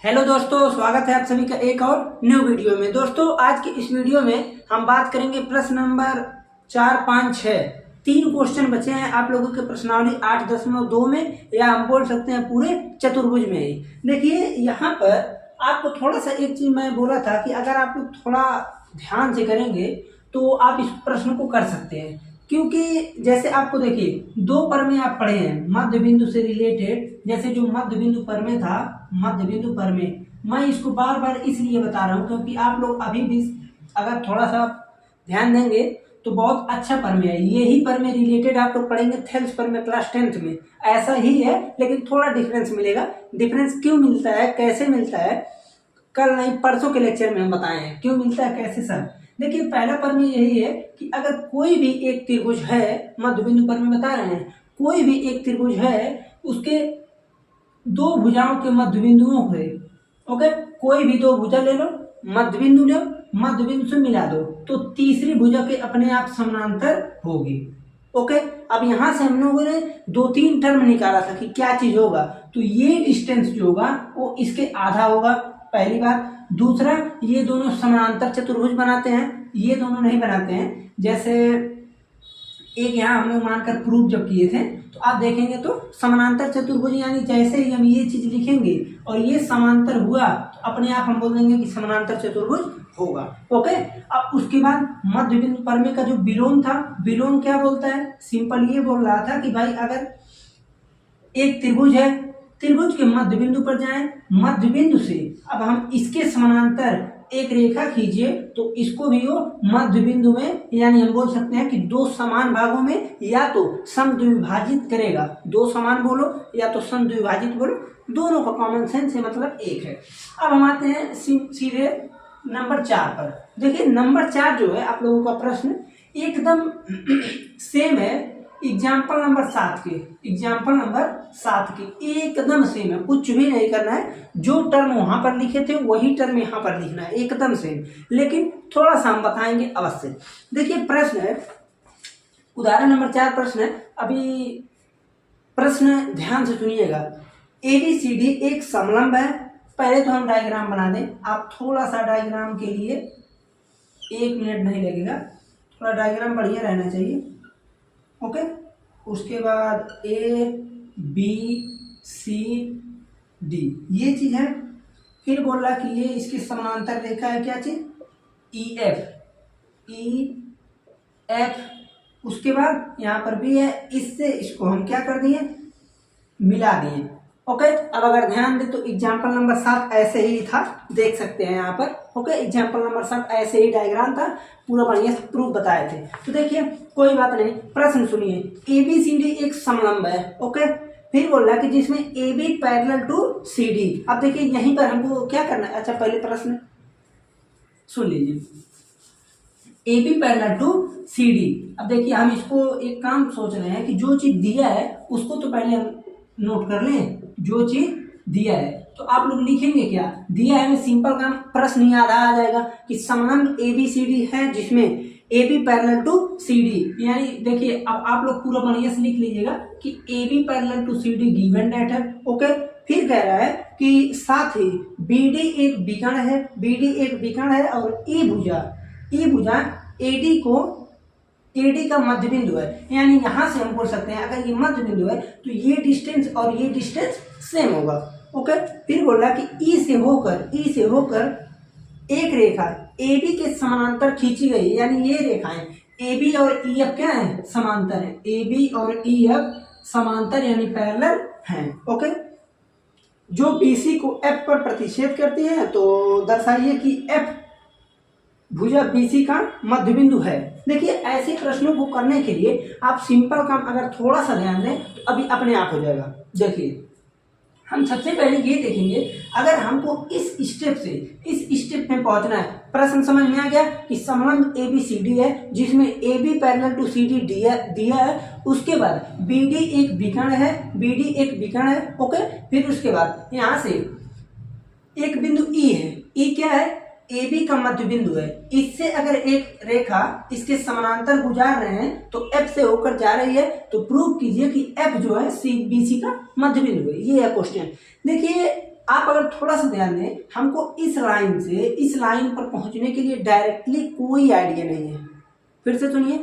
Hello दोस्तों, स्वागत है आप सभी का एक और न्यू वीडियो में। दोस्तों आज की इस वीडियो में हम बात करेंगे प्रश्न नंबर 4, 5, 6। 3 क्वेश्चन बचे हैं आप लोगों के प्रश्नावली 8.2 में, या हम बोल सकते हैं पूरे चतुर्भुज में ही। देखिए यहाँ पर आपको थोड़ा सा एक चीज मैं बोला था कि अगर आप लोग थोड़ा ध्यान से करेंगे तो आप इस प्रश्न को कर सकते हैं, क्योंकि जैसे आपको देखिए 2 प्रमेय आप पढ़े हैं मध्य बिंदु से रिलेटेड। जैसे जो मध्य बिंदु प्रमेय था, मध्य बिंदु प्रमेय, मैं इसको बार बार इसलिए बता रहा हूँ क्योंकि आप लोग अभी भी अगर थोड़ा सा ध्यान देंगे तो बहुत अच्छा प्रमेय है। यही प्रमेय रिलेटेड आप लोग पढ़ेंगे थेल्स प्रमेय क्लास 10th में। ऐसा ही है लेकिन थोड़ा डिफरेंस मिलेगा। डिफरेंस क्यों मिलता है, कैसे मिलता है, कल नहीं परसों के लेक्चर में हम बताए हैं क्यों मिलता है, कैसे सर। देखिए पहला प्रमेय यही है कि अगर कोई भी एक त्रिभुज है, मध्य बिंदु प्रमेय बता रहे हैं, कोई भी एक त्रिभुज है उसके 2 भुजाओं के मध्य बिंदुओं है, ओके, कोई भी 2 भुजा ले लो, मध्य बिंदु लो, मध्य बिंदु से मिला दो तो तीसरी भुजा के अपने आप समानांतर होगी। ओके, अब यहां से हम लोगों ने 2-3 टर्म निकाला था कि क्या चीज होगा, तो ये डिस्टेंस जो होगा वो इसके आधा होगा, पहली बात। दूसरा, ये दोनों समानांतर चतुर्भुज बनाते हैं, ये दोनों नहीं बनाते हैं। जैसे एक यहाँ हम लोग मानकर प्रूफ जब किए थे तो आप देखेंगे तो समानांतर चतुर्भुज, यानी जैसे ही हम ये चीज लिखेंगे और ये समांतर हुआ तो अपने आप हम बोल देंगे कि समानांतर चतुर्भुज होगा। ओके, अब उसके बाद मध्य बिंदु प्रमेय का जो विलोम था, विलोम क्या बोलता है, सिंपल ये बोल रहा था कि भाई अगर एक त्रिभुज है, त्रिभुज के मध्य बिंदु पर जाएं, मध्य बिंदु से अब हम इसके समानांतर एक रेखा खींचिए तो इसको भी वो मध्य बिंदु में, यानी हम बोल सकते हैं कि 2 समान भागों में या तो समद्विभाजित करेगा। 2 समान बोलो या तो समद्विभाजित बोलो, दोनों का कॉमन सेंस से मतलब एक है। अब हम आते हैं सीधे नंबर 4 पर। देखिए नंबर 4 जो है आप लोगों का प्रश्न एकदम सेम है एग्जाम्पल नंबर 7 के, एग्जाम्पल नंबर 7 के एकदम सेम है, कुछ भी नहीं करना है। जो टर्म वहां पर लिखे थे वही टर्म यहाँ पर लिखना है, एकदम सेम, लेकिन थोड़ा सा हम बताएंगे अवश्य। देखिए प्रश्न है, उदाहरण नंबर 4 प्रश्न है। अभी प्रश्न ध्यान से सुनिएगा। ABCD एक समलंब है। पहले तो हम डायग्राम बना दें, आप थोड़ा सा डायग्राम के लिए 1 मिनट नहीं लगेगा, थोड़ा डायग्राम बढ़िया रहना चाहिए। ओके, उसके बाद ABCD ये चीज है। फिर बोल रहा कि ये इसकी समानांतर रेखा है, क्या चीज, EF। उसके बाद यहाँ पर भी है, इससे इसको हम क्या कर दिए, मिला दिए। ओके, अब अगर ध्यान दे तो एग्जाम्पल नंबर 7 ऐसे ही था, देख सकते हैं यहाँ पर। ओके, एग्जाम्पल नंबर 7 ऐसे ही डायग्राम था, पूरा बढ़िया से प्रूफ बताए थे। तो देखिए कोई बात नहीं, प्रश्न सुनिए। ABCD एक समलंब है। ओके, फिर बोल रहा है कि जिसमें AB पैरेलल टू CD। अब देखिए यहीं पर हमको क्या करना है, अच्छा पहले प्रश्न सुन लीजिए। AB parallel to CD। अब देखिए हम इसको एक काम सोच रहे हैं कि जो चीज दिया है उसको तो पहले हम नोट कर लें, जो चीज दिया है तो आप लोग लिखेंगे क्या दिया है, में सिंपल काम, प्रश्न याद आ जाएगा कि समलंब ABCD है जिसमें AB पैरेलल टू CD, यानी देखिए अब आप लोग पूरा बढ़िया से लिख लीजिएगा कि AB parallel to CD given date है। ओके, फिर कह रहा है कि साथ ही BD एक विकर्ण है, BD एक विकर्ण है और E भुजा AD का मध्य बिंदु है। यानी यहां से हम बोल सकते हैं अगर ये मध्य बिंदु है तो ये डिस्टेंस और ये डिस्टेंस सेम होगा। ओके, फिर बोल रहा कि ई से होकर एक रेखा AB के समानांतर खींची गई, यानी ये रेखाएं AB और EF क्या है, समांतर है। AB और EF समांतर यानी पैरेलल हैं। ओके, जो BC को F पर प्रतिच्छेद करती है, तो दर्शाइए कि F भुजा BC का मध्य बिंदु है। देखिए ऐसे प्रश्नों को करने के लिए आप सिंपल काम अगर थोड़ा सा ध्यान दें तो अभी अपने आप हो जाएगा। देखिए हम सबसे पहले ये देखेंगे, अगर हमको इस स्टेप में पहुंचना है, प्रश्न समझ में आ गया कि समलंब ABCD है जिसमें AB पैरेलल टू CD दिया है। उसके बाद BD एक विकर्ण है। ओके, फिर उसके बाद यहाँ से एक बिंदु E है, E क्या है, AB का मध्य बिंदु है। इससे अगर एक रेखा इसके समानांतर गुजार रहे हैं तो F से होकर जा रही है, तो प्रूव कीजिए कि F जो है BC का मध्य बिंदु है। ये है क्वेश्चन। देखिए आप अगर थोड़ा सा ध्यान दें, हमको इस लाइन से इस लाइन पर पहुंचने के लिए डायरेक्टली कोई आइडिया नहीं है। फिर से सुनिए,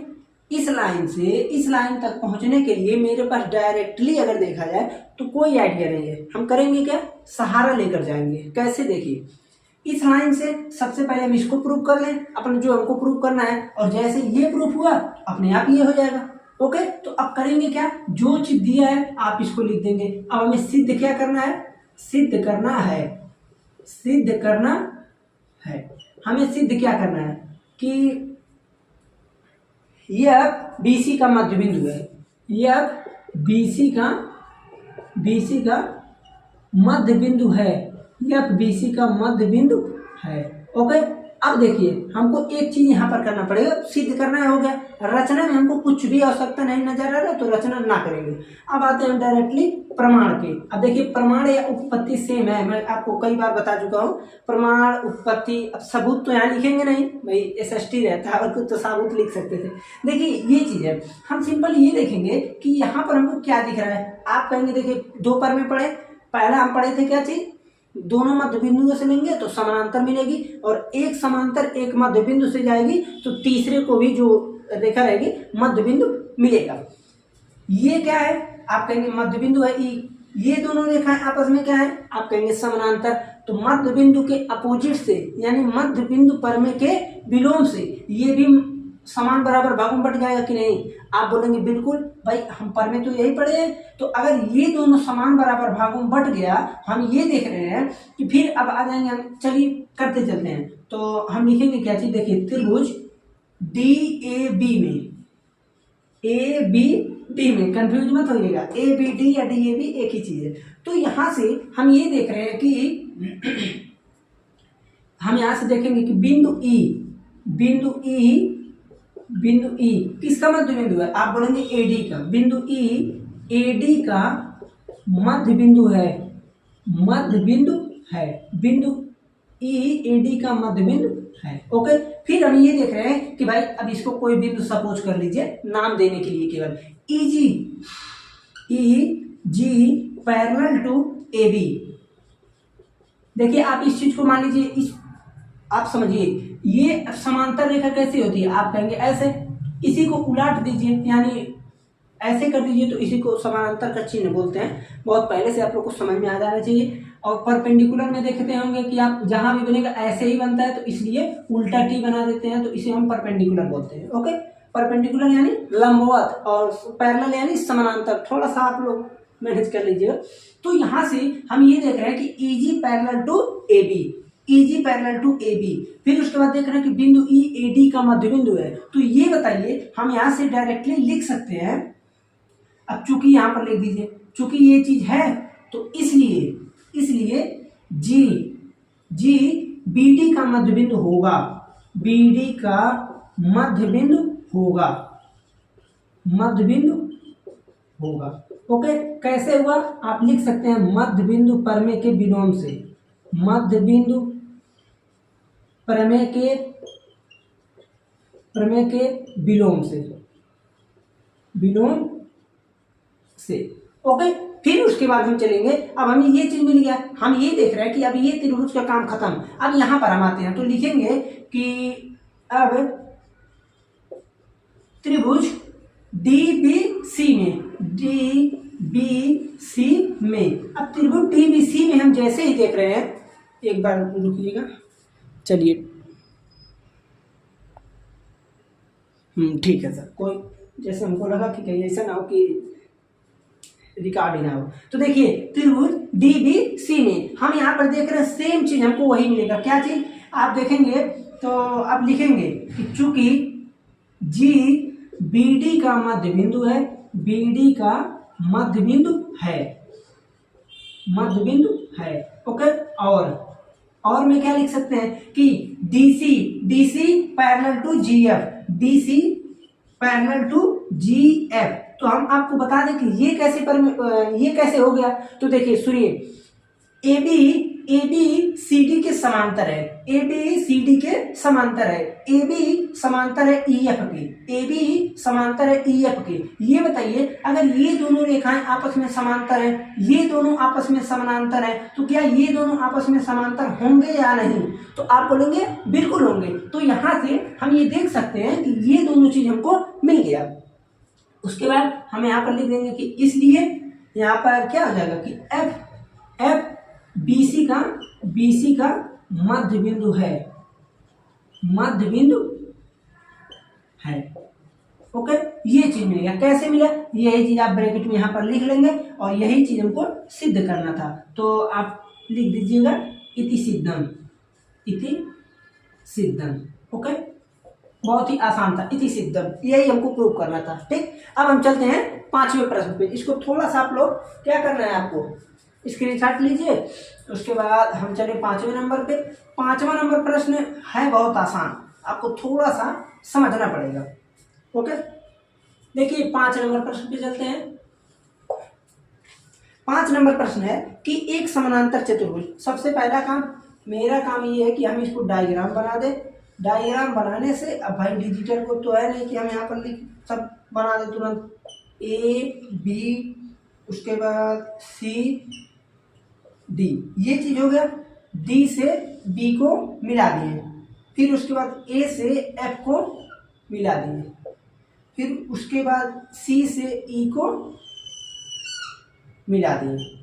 इस लाइन से इस लाइन तक पहुंचने के लिए मेरे पास डायरेक्टली अगर देखा जाए तो कोई आइडिया नहीं है। हम करेंगे क्या, सहारा लेकर जाएंगे। कैसे, देखिए, इस लाइन से सबसे पहले हम इसको प्रूव कर लें, अपन जो हमको प्रूव करना है, और जैसे ये प्रूफ हुआ अपने आप ये हो जाएगा। ओके, तो अब करेंगे क्या, जो चीज दिया है आप इसको लिख देंगे। अब हमें सिद्ध क्या करना है, सिद्ध करना है, सिद्ध करना है। हमें सिद्ध क्या करना है कि यह BC का मध्य बिंदु है, यह BC का मध्य बिंदु है, यह BC का मध्य बिंदु है। ओके, अब देखिए हमको एक चीज यहाँ पर करना पड़ेगा, सिद्ध करना है, हो गया। रचना में हमको कुछ भी आवश्यकता नहीं नजर आ रहा तो रचना ना करेंगे। अब आते हैं डायरेक्टली प्रमाण के। अब देखिए, प्रमाण या उत्पत्ति सेम है, मैं आपको कई बार बता चुका हूँ। प्रमाण, उत्पत्ति, अब सबूत तो यहाँ लिखेंगे नहीं भाई, SST रहता है, और कुछ तो सबूत लिख सकते थे। देखिए ये चीज है, हम सिंपल ये देखेंगे कि यहाँ पर हमको क्या दिख रहा है। आप कहेंगे देखिए 2 पर में पढ़े, पहला हम पढ़े थे क्या चीज, दोनों मध्य बिंदुओं से लेंगे तो समानांतर मिलेगी, और एक समांतर एक मध्य बिंदु से जाएगी तो तीसरे को भी जो रेखा रहेगी मध्य बिंदु मिलेगा। ये क्या है, आप कहेंगे मध्य बिंदु है ई। ये दोनों रेखाएं आपस में क्या है, आप कहेंगे समानांतर। तो मध्य बिंदु के अपोजिट से, यानी मध्य बिंदु परमे के विलोम से ये भी समान बराबर भागों में बट जाएगा कि नहीं। आप बोलेंगे बिल्कुल भाई, हम पर में तो यही पढ़े हैं। तो अगर ये दोनों समान बराबर भागों में बट गया, हम ये देख रहे हैं कि फिर अब आ जाएंगे हम, चलिए करते चलते हैं। तो हम लिखेंगे क्या चीज, देखिए त्रिभुज DAB में, ABD में, कंफ्यूज मत होइएगा, ABD या DAB एक ही चीज है। तो यहां से हम ये देख रहे हैं कि हम यहां से देखेंगे कि बिंदु E किसका मध्य बिंदु है, आप बोलेंगे AD का। बिंदु E AD का मध्य बिंदु है, बिंदु E AD का मध्य बिंदु है। ओके, फिर हम ये देख रहे हैं कि भाई अब इसको कोई बिंदु सपोज कर लीजिए, नाम देने के लिए केवल EG पैरेलल टू AB। देखिए आप इस चीज को मान लीजिए, इस आप समझिए ये समांतर रेखा कैसी होती है, आप कहेंगे ऐसे, इसी को उलट दीजिए, यानी ऐसे कर दीजिए, तो इसी को समानांतर का चिन्ह बोलते हैं। बहुत पहले से आप लोग को समझ में आ जाना चाहिए। और परपेंडिकुलर में देखते होंगे कि आप जहां भी बनेगा ऐसे ही बनता है, तो इसलिए उल्टा टी बना देते हैं, तो इसे हम परपेंडिकुलर बोलते हैं। ओके, परपेंडिकुलर यानी लंबवत, और पैरेलल यानी समानांतर। थोड़ा सा आप लोग मैनेज कर लीजिएगा। तो यहाँ से हम ये देख रहे हैं कि EG पैरेलल टू AB, फिर उसके बाद देख रहे हैं कि बिंदु E AD का मध्य बिंदु है। तो ये बताइए, हम यहाँ से डायरेक्टली लिख सकते हैं। अब चूंकि यहाँ पर लिख दीजिए, चूंकि ये चीज है तो इसलिए G BD का मध्य बिंदु होगा, BD का मध्य बिंदु होगा। ओके, कैसे हुआ, आप लिख सकते हैं मध्य बिंदु प्रमेय के विलोम से, मध्य बिंदु प्रमेय के विलोम से। ओके, फिर उसके बाद हम चलेंगे। अब हमें ये चीज मिल गया, हम ये देख रहे हैं कि अब ये त्रिभुज का काम खत्म। अब यहां पर हम आते हैं तो लिखेंगे कि अब त्रिभुज DBC में, अब त्रिभुज DBC में हम जैसे ही देख रहे हैं, एक बार रुकिएगा, चलिए ठीक है सर, कोई जैसे हमको लगा कि कहीं ऐसा ना हो कि रिकॉर्ड ही ना हो। तो देखिए त्रिभुज DBC में हम यहाँ पर देख रहे हैं सेम चीज, हमको वही मिलेगा। क्या चीज, आप देखेंगे तो अब लिखेंगे कि चूंकि G BD का मध्य बिंदु है, BD का मध्य बिंदु है। ओके, और में क्या लिख सकते हैं कि DC parallel to GF, DC parallel to GF। तो हम आपको बता दें कि ये कैसे हो गया। तो देखिए सुनिए, AB CD के समांतर है, ए बी सी डी के समांतर है, ए बी समांतर है ई एफ के, ए बी समांतर है ई एफ के। ये बताइए अगर ये दोनों रेखाएं आपस में समांतर है, ये दोनों आपस में समानांतर है, तो क्या ये दोनों आपस में समांतर होंगे या नहीं? तो आप बोलेंगे बिल्कुल होंगे। तो यहाँ से हम ये देख सकते हैं कि ये दोनों चीज हमको मिल गया। उसके बाद हम यहाँ पर लिख देंगे कि इसलिए यहाँ पर क्या हो जाएगा कि एफ बीसी का मध्य बिंदु है, मध्य बिंदु है। ओके, ये चीज मिलेगा। कैसे मिला? यही चीज आप ब्रैकेट में यहाँ पर लिख लेंगे और यही चीज हमको सिद्ध करना था। तो आप लिख दीजिएगा इति सिद्धम, इति सिद्धम। ओके, बहुत ही आसान था, इति सिद्धम, यही हमको प्रूव करना था। ठीक, अब हम चलते हैं 5वें प्रश्न पे। इसको थोड़ा सा आप लोग क्या करना है, आपको स्क्रीनशॉट लीजिए। उसके बाद हम चले 5वें नंबर पे। 5वां नंबर प्रश्न है बहुत आसान, आपको थोड़ा सा समझना पड़ेगा। ओके, देखिए 5 नंबर प्रश्न पे चलते हैं। 5 नंबर प्रश्न है कि एक समानांतर चतुर्भुज। सबसे पहला काम, मेरा काम ये है कि हम इसको डायग्राम बना दें। डायग्राम बनाने से, अब भाई डिजिटल को तो है नहीं कि हम यहाँ पर लिख सब बना दें तुरंत। ए बी, उसके बाद सी डी, ये चीज हो गया। डी से बी को मिला दिए, फिर उसके बाद ए से एफ को मिला दिए, फिर उसके बाद सी से ई को मिला दिए।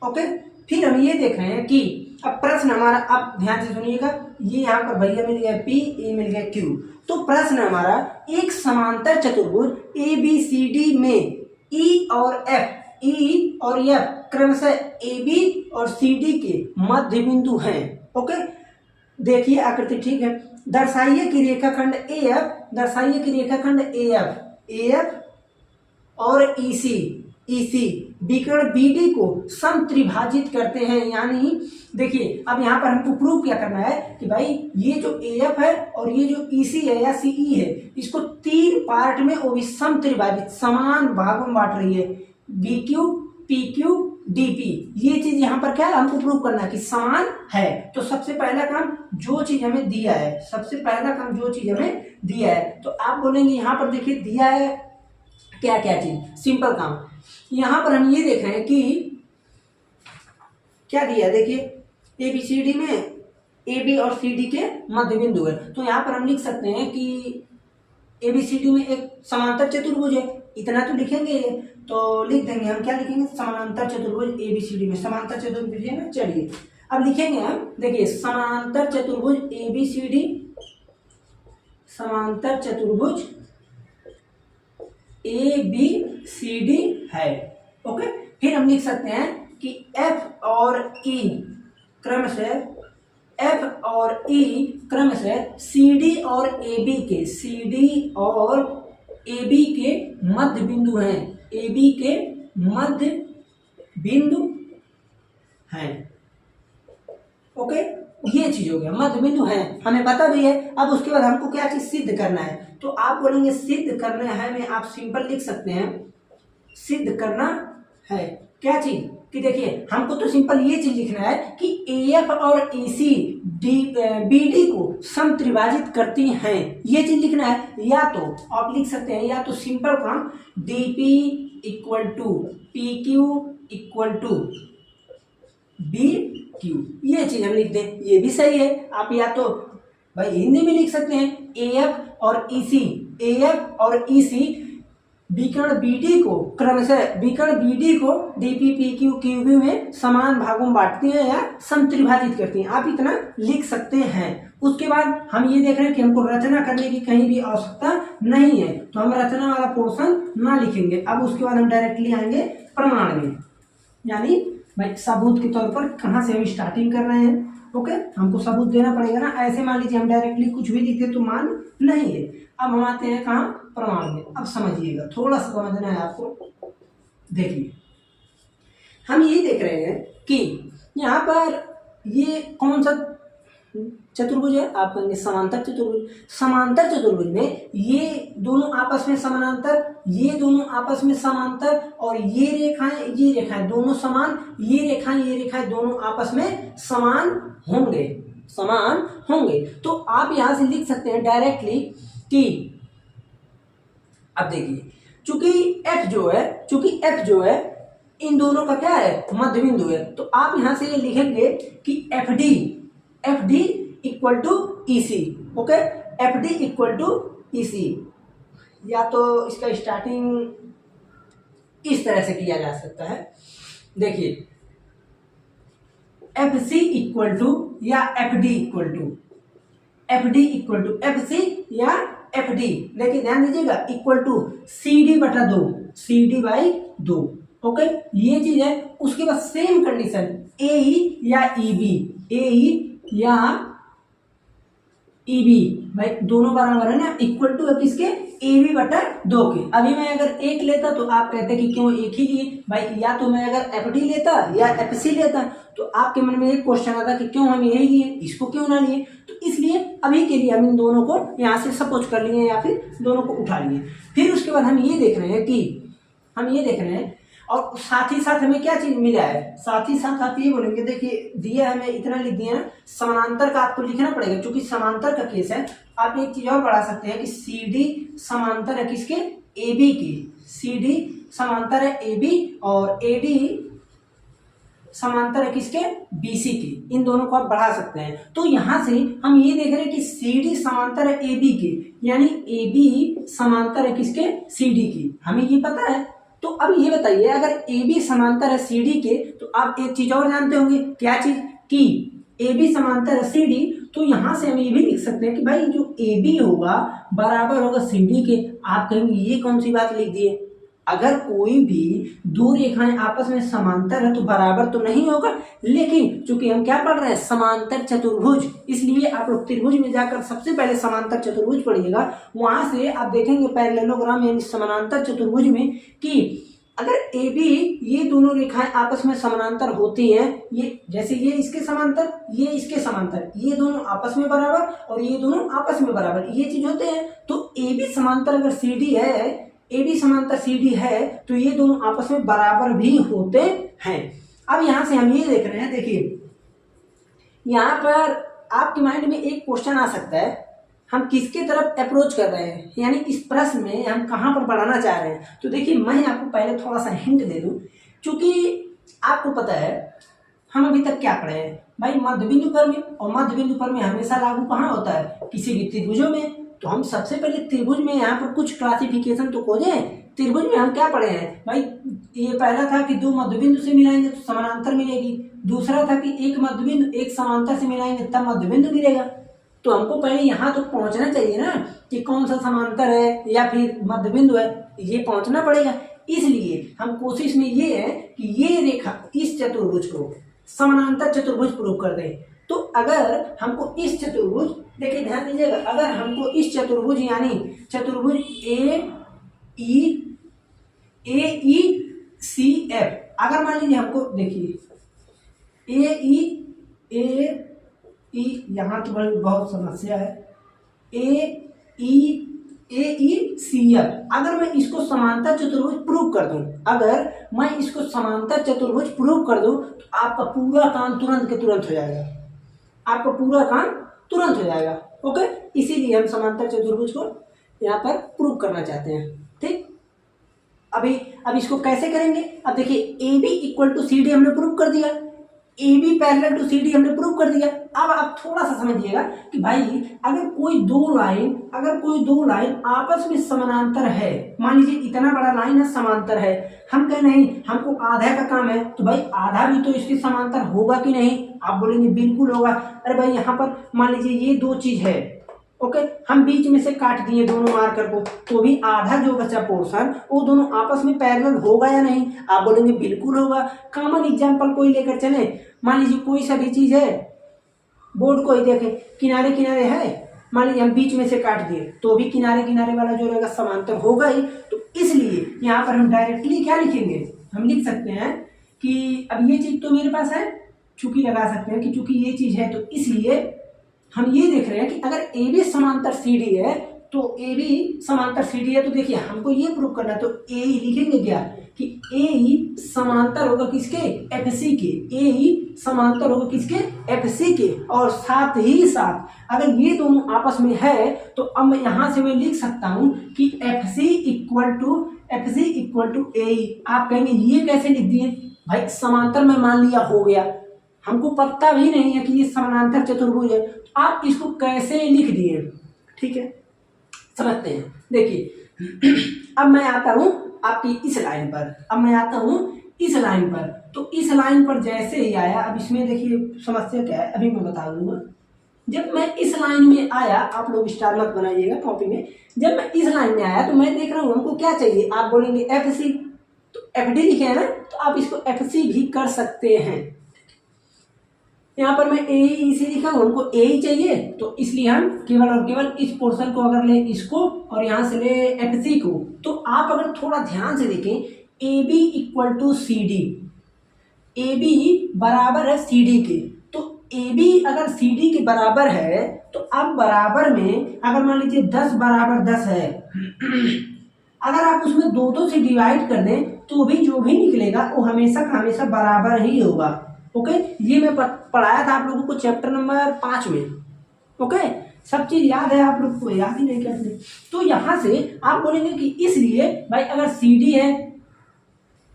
ओके, फिर हम ये देख रहे हैं कि अब प्रश्न हमारा, अब ध्यान से सुनिएगा, ये यहाँ पर भैया मिल गया पी, ए मिल गया क्यू। तो प्रश्न हमारा एक समांतर चतुर्भुज ए बी सी डी में ई और एफ क्रमशः ए बी और सी डी के मध्य बिंदु हैं। ओके, देखिए आकृति ठीक है। दर्शाइए कि रेखाखंड ए एफ, दर्शाइए कि रेखाखंड ए एफ और ईसी विकर्ण बीडी को समत्रिभाजित करते हैं। यानी देखिए अब यहाँ पर हमको प्रूव क्या करना है कि भाई ये जो एएफ है और ये जो ईसी है या सीई है, इसको 3 पार्ट में वो भी समत्रिभाजित, समान भागों में बांट रही है। बीक्यू, पीक्यू, डीपी, ये चीज यहाँ पर क्या है, हमको प्रूव करना है कि समान है। तो सबसे पहला काम जो चीज हमें दिया है, सबसे पहला काम जो चीज हमें दिया है, तो आप बोलेंगे यहाँ पर देखिए दिया है क्या क्या चीज। सिंपल काम, यहाँ पर हम ये देख रहे हैं कि क्या दिया, देखिए ए बी सी डी में ए बी और सी डी के मध्य बिंदु है। तो यहाँ पर हम लिख सकते हैं कि ए बी सी डी में एक समांतर चतुर्भुज है, इतना तो लिखेंगे। तो लिख देंगे हम, क्या लिखेंगे, समांतर चतुर्भुज ए बी सी डी में, समांतर चतुर्भुज है ना। चलिए अब लिखेंगे हम, देखिए समांतर चतुर्भुज ए बी सी डी, समांतर चतुर्भुज ए बी सी डी है। ओके, फिर हम लिख सकते हैं कि एफ और ई क्रमशः, एफ और ई क्रमशः सी डी और ए बी के, सी डी और ए बी के मध्य बिंदु हैं, ए बी के मध्य बिंदु हैं। ओके, ये चीज हो गया, मध्य बिंदु है, हमें पता भी है। अब उसके बाद हमको क्या चीज सिद्ध करना है, तो आप बोलेंगे सिद्ध करना है में आप सिंपल लिख सकते हैं, सिद्ध करना है क्या चीज, कि देखिए हमको तो सिंपल ये चीज लिखना है कि एएफ और ईसी बीडी को समत्रिभाजित करती हैं, ये चीज लिखना है। या तो आप लिख सकते हैं, या तो सिंपल काम DP equal to P Q equal to B Q, ये चीज हम लिख दें, ये भी सही है। आप या तो भाई हिंदी में लिख सकते हैं एएफ और ईसी, एएफ और ईसी विकर्ण बीडी को क्रमशः, विकर्ण बीडी को डीपी पी क्यू क्यूबी में समान भागों में बांटती हैं या समत्रिभाजित करती हैं, आप इतना लिख सकते हैं। उसके बाद हम ये देख रहे हैं कि हमको रचना करने की कहीं भी आवश्यकता नहीं है, तो हम रचना वाला पोर्शन ना लिखेंगे। अब उसके बाद हम डायरेक्टली आएंगे प्रमाण में, यानी भाई सबूत के तौर पर कहाँ से हम स्टार्टिंग कर रहे हैं। ओके, हमको सबूत देना पड़ेगा ना, ऐसे मान लीजिए हम डायरेक्टली कुछ भी लिखते तो मान नहीं है। अब हम आते हैं कहाँ, प्रमाण में। अब समझिएगा, थोड़ा सा समझना है आपको। देखिए हम ये देख रहे हैं कि यहाँ पर ये कौन सा चतुर्भुज है, आप कहेंगे समांतर चतुर्भुज। समांतर चतुर्भुज में ये दोनों आपस में समानांतर, ये दोनों आपस में समांतर, और ये रेखाएं दोनों समान, ये रेखाएं दोनों आपस में समान होंगे। तो आप यहां से लिख सकते हैं डायरेक्टली कि अब देखिए, चूंकि F जो है इन दोनों का क्या है, मध्य बिंदु है, तो आप यहां से ये लिखेंगे कि FD equal to EC। Okay, FD equal to EC, या तो इसका स्टार्टिंग इस तरह से किया जा सकता है। देखिए, FC इक्वल टू या FD इक्वल टू FC या FD, लेकिन ध्यान दीजिएगा इक्वल टू CD/2। ओके, ये चीज है। उसके बाद सेम कंडीशन AE या EB, भाई दोनों बराबर है ना, इक्वल टू है किसके, AB/2 के। अभी मैं अगर एक लेता तो आप कहते कि क्यों एक ही लिए, भाई या तो मैं अगर FD लेता या FC लेता तो आपके मन में एक क्वेश्चन आता कि क्यों हम यही लिए, इसको क्यों ना लिए। तो इसलिए अभी के लिए हम इन दोनों को यहाँ से सपोज कर लिए या फिर दोनों को उठा लिए। फिर उसके बाद हम ये देख रहे हैं और साथ ही साथ हमें क्या चीज मिला है, साथ ही साथ आप ये बोलेंगे, देखिए दिया हमें इतना लिख दिया ना, समानांतर का आपको लिखना पड़ेगा, क्योंकि समांतर का केस है। आप एक चीज और बढ़ा सकते हैं कि CD समांतर है किसके, AB की, CD समांतर है AB और AD समांतर है किसके, BC की। इन दोनों को आप बढ़ा सकते हैं। तो यहां से हम ये देख रहे हैं कि CD समांतर है AB की, यानी AB समांतर है किसके, CD की, हमें ये पता है। तो अब ये बताइए, अगर AB समांतर है CD के, तो आप एक चीज और जानते होंगे, क्या चीज, कि AB समांतर है CD, तो यहां से हम ये भी लिख सकते हैं कि भाई जो AB होगा बराबर होगा CD के। आप कहेंगे ये कौन सी बात लिख दिए, अगर कोई भी दो रेखाएं आपस में समांतर है तो बराबर तो नहीं होगा, लेकिन चूंकि हम क्या पढ़ रहे हैं, समांतर चतुर्भुज, इसलिए आप लोग त्रिभुज में जाकर सबसे पहले समांतर चतुर्भुज पढ़िएगा। वहां से आप देखेंगे पैरेललोग्राम यानी समानांतर चतुर्भुज में कि अगर AB ये दोनों रेखाएं आपस में समानांतर होती हैं, ये जैसे ये इसके समांतर, ये इसके समांतर, ये दोनों आपस में बराबर और ये दोनों आपस में बराबर, ये चीज होते हैं। तो AB समांतर अगर CD है, AB समांतर CD है, तो ये दोनों आपस में बराबर भी होते हैं। अब यहां से हम ये देख रहे हैं, देखिए यहां पर आपके माइंड में एक क्वेश्चन आ सकता है, हम किसके तरफ अप्रोच कर रहे हैं, यानी इस प्रश्न में हम कहां पर बढ़ाना चाह रहे हैं। तो देखिए, मैं आपको पहले थोड़ा सा हिंट दे दूं, क्योंकि आपको पता है हम अभी तक क्या पढ़े हैं, भाई मध्य बिंदु पर में, और मध्य बिंदु पर में हमेशा लागू कहाँ होता है, किसी भी त्रिभुजों में। तो हम सबसे पहले त्रिभुज में यहाँ पर कुछ क्लासिफिकेशन तो खोजें। त्रिभुज में हम क्या पढ़े हैं भाई, ये पहला था कि दो मध्य बिंदु से मिलाएंगे तो समानांतर मिलेगी, दूसरा था कि एक मध्य बिंदु एक समांतर से मिलाएंगे तब मध्य बिंदु मिलेगा। तो हमको पहले यहाँ तो पहुंचना चाहिए ना कि कौन सा समांतर है या फिर मध्य बिंदु है, ये पहुंचना पड़ेगा। इसलिए हम कोशिश में ये है कि ये रेखा इस चतुर्भुज को समानांतर चतुर्भुज प्रूव कर दे। तो अगर हमको इस चतुर्भुज, देखिए ध्यान दीजिएगा, अगर हमको इस चतुर्भुज यानी चतुर्भुज AECF, अगर मान लीजिए हमको, देखिए यहाँ तो बड़ी बहुत समस्या है, AECF, अगर मैं इसको समांतर चतुर्भुज प्रूव कर दूं, अगर मैं इसको समांतर चतुर्भुज प्रूव कर दूं तो आपका पूरा काम तुरंत के तुरंत हो जाएगा, आपका पूरा काम तुरंत हो जाएगा। ओके, इसीलिए हम समांतर चतुर्भुज को यहाँ पर प्रूव करना चाहते हैं। ठीक, अब इसको कैसे करेंगे, अब देखिए AB इक्वल टू CD हमने प्रूव कर दिया, AB पैरेलल टू CD हमने प्रूव कर दिया। अब आप थोड़ा सा समझिएगा कि भाई अगर कोई दो लाइन आपस में समानांतर है, मान लीजिए इतना बड़ा लाइन है समांतर है, हम कह नहीं हमको आधा का काम है, तो भाई आधा भी तो इसके समांतर होगा कि नहीं, आप बोलेंगे बिल्कुल होगा। अरे भाई यहाँ पर मान लीजिए ये दो चीज है, ओके, हम बीच में से काट दिए दोनों मार्कर को, तो भी आधा जो बचा पोर्शन वो दोनों आपस में पैरेलल होगा या नहीं, आप बोलेंगे बिल्कुल होगा। कॉमन एग्जांपल कोई लेकर चले, मान लीजिए कोई सा भी चीज है, बोर्ड को ही देखें, किनारे किनारे है, मान लीजिए हम बीच में से काट दिए तो भी किनारे किनारे वाला जो रहेगा समांतर होगा ही। तो इसलिए यहाँ पर हम डायरेक्टली क्या लिखेंगे, हम लिख सकते हैं कि अब ये चीज तो मेरे पास है, चूंकि लगा सकते हैं कि चूंकि ये चीज है तो इसलिए हम ये देख रहे हैं कि अगर ए बी समांतर सी डी है तो ए बी समांतर सी डी है, तो देखिए हमको ये प्रूव करना है, तो ए लिखेंगे क्या कि ए समांतर होगा किसके, एफ सी के, ए समांतर होगा किसके, एफ सी के। और साथ ही साथ अगर ये दोनों आपस में है तो अब यहां से मैं लिख सकता हूं कि एफ सी इक्वल टू ए। आप कहेंगे ये कैसे लिख दिए भाई, समांतर में मान लिया हो गया, हमको पता भी नहीं है कि ये समानांतर चतुर्भुज है, तो आप इसको कैसे लिख दिए। ठीक है, समझते हैं। देखिए अब मैं आता हूं आपकी इस लाइन पर, तो इस लाइन पर जैसे ही आया, अब इसमें देखिए समस्या क्या है अभी मैं बता दूंगा। जब मैं इस लाइन में आया, आप लोग स्टार मत बनाइएगा कॉपी में, जब मैं इस लाइन में आया तो मैं देख रहा हूँ हमको क्या चाहिए, आप बोलेंगे एफ सी, तो एफ डी लिखे है ना, तो आप इसको एफ सी भी कर सकते हैं। यहाँ पर मैं ए ई सी लिखा हूँ, हमको ए ही चाहिए, तो इसलिए हम केवल और केवल इस पोर्शन को अगर ले इसको और यहाँ से ले एफ सी को, तो आप अगर थोड़ा ध्यान से देखें, A B equal to C D, A B बराबर है सी डी के, तो ए बी अगर सी डी के बराबर है तो अब बराबर में अगर मान लीजिए 10 बराबर 10 है, अगर आप उसमें दो से डिवाइड कर दें तो भी जो भी निकलेगा वो हमेशा का हमेशा बराबर ही होगा। ओके, ये मैं पढ़ाया था आप लोगों को चैप्टर नंबर 5 में। ओके, सब चीज याद है आप लोग को, याद ही नहीं करते। तो यहां से आप बोलेंगे कि इसलिए भाई अगर सी डी है